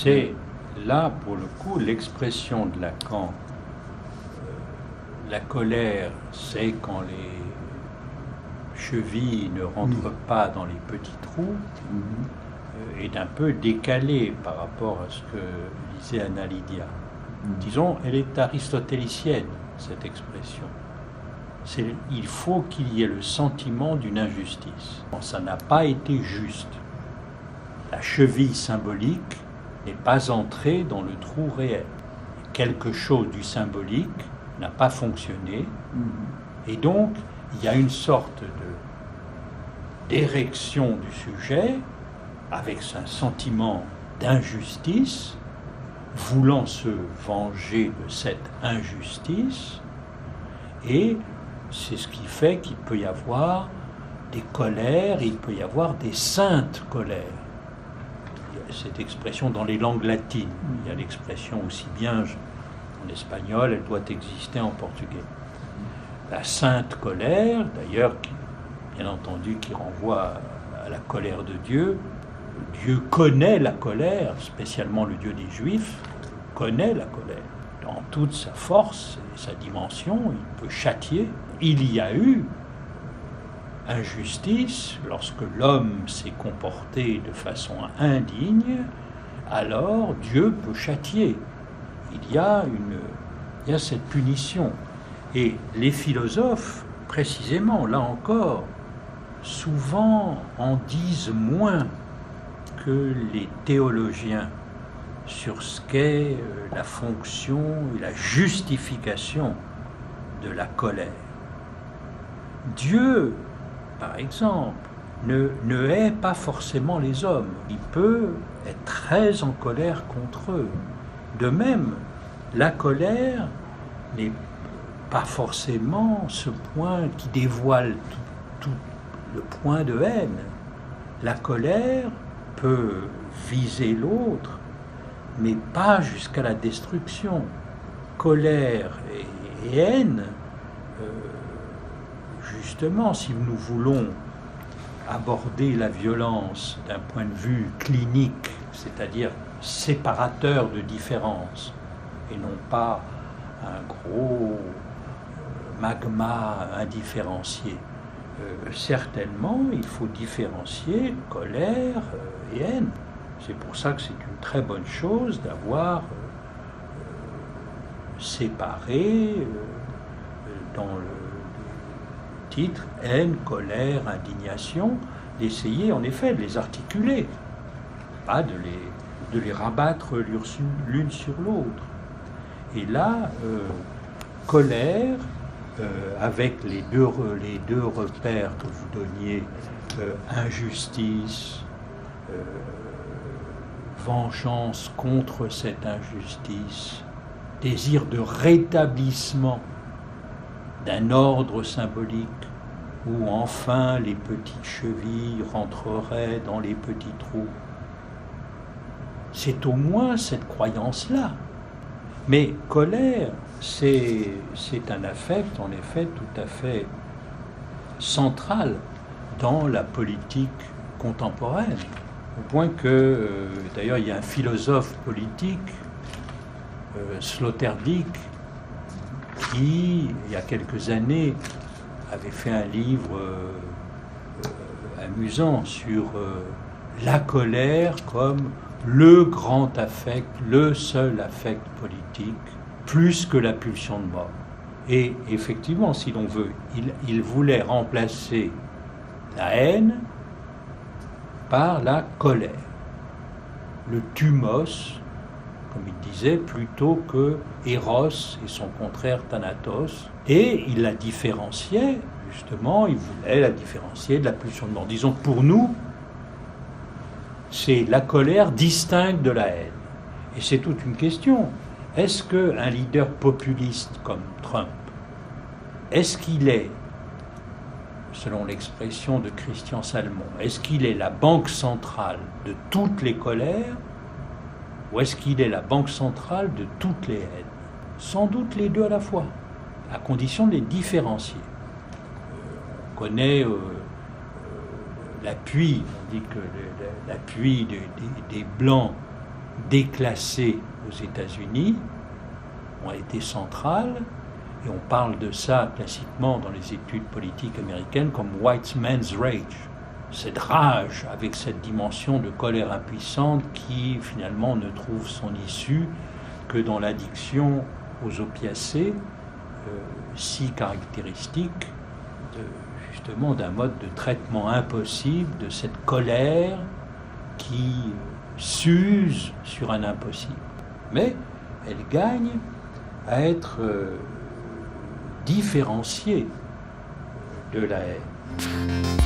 C'est là, pour le coup, l'expression de Lacan. La colère, c'est quand les chevilles ne rentrent pas dans les petits trous, est un peu décalée par rapport à ce que disait Anna Lydia. Disons, elle est aristotélicienne, cette expression. Il faut qu'il y ait le sentiment d'une injustice. Ça n'a pas été juste. La cheville symbolique n'est pas entrée dans le trou réel. Quelque chose du symbolique n'a pas fonctionné, et donc il y a une sorte d'érection du sujet avec un sentiment d'injustice, voulant se venger de cette injustice, et c'est ce qui fait qu'il peut y avoir des colères, il peut y avoir des saintes colères. Il y a cette expression dans les langues latines, il y a l'expression aussi bien en espagnol, elle doit exister en portugais. La sainte colère, d'ailleurs, bien entendu, qui renvoie à la colère de Dieu. Dieu connaît la colère, spécialement le Dieu des Juifs, connaît la colère. Dans toute sa force et sa dimension, il peut châtier. Il y a eu injustice lorsque l'homme s'est comporté de façon indigne, alors Dieu peut châtier. Il y a cette punition. Et les philosophes, précisément, là encore, souvent en disent moins que les théologiens sur ce qu'est la fonction et la justification de la colère. Dieu, par exemple, ne hait pas forcément les hommes. Il peut être très en colère contre eux. De même, la colère n'est pas forcément ce point qui dévoile tout le point de haine. La colère peut viser l'autre, mais pas jusqu'à la destruction. Colère et haine, justement, si nous voulons aborder la violence d'un point de vue clinique, c'est-à-dire séparateur de différence, et non pas un gros magma indifférencié. Certainement, il faut différencier colère et haine. C'est pour ça que c'est une très bonne chose d'avoir séparé dans le titre haine, colère, indignation, d'essayer en effet de les articuler, pas de les rabattre l'une sur l'autre. Et là, colère, avec les deux repères que vous donniez, injustice, vengeance contre cette injustice, désir de rétablissement d'un ordre symbolique où enfin les petites chevilles rentreraient dans les petits trous. C'est au moins cette croyance-là. Mais colère, c'est un affect, en effet, tout à fait central dans la politique contemporaine. Au point que, d'ailleurs, il y a un philosophe politique, Sloterdijk, qui, il y a quelques années, avait fait un livre amusant sur la colère comme le grand affect, le seul affect politique, plus que la pulsion de mort. Et effectivement, si l'on veut, il voulait remplacer la haine par la colère, le thumos, comme il disait, plutôt que Eros et son contraire Thanatos. Et il la différenciait, justement, il voulait la différencier de la pulsion de mort. Disons que pour nous, c'est la colère distincte de la haine. Et c'est toute une question. Est-ce qu'un leader populiste comme Trump, est-ce qu'il est, selon l'expression de Christian Salmon, est-ce qu'il est la banque centrale de toutes les colères ou est-ce qu'il est la banque centrale de toutes les haines? Sans doute les deux à la fois, à condition de les différencier. On connaît l'appui, on dit que l'appui des Blancs déclassées aux États-Unis ont été centrales, et on parle de ça classiquement dans les études politiques américaines comme white man's rage, cette rage avec cette dimension de colère impuissante qui finalement ne trouve son issue que dans l'addiction aux opiacés, si caractéristique justement d'un mode de traitement impossible de cette colère qui s'use sur un impossible. Mais elle gagne à être différenciée de la haine.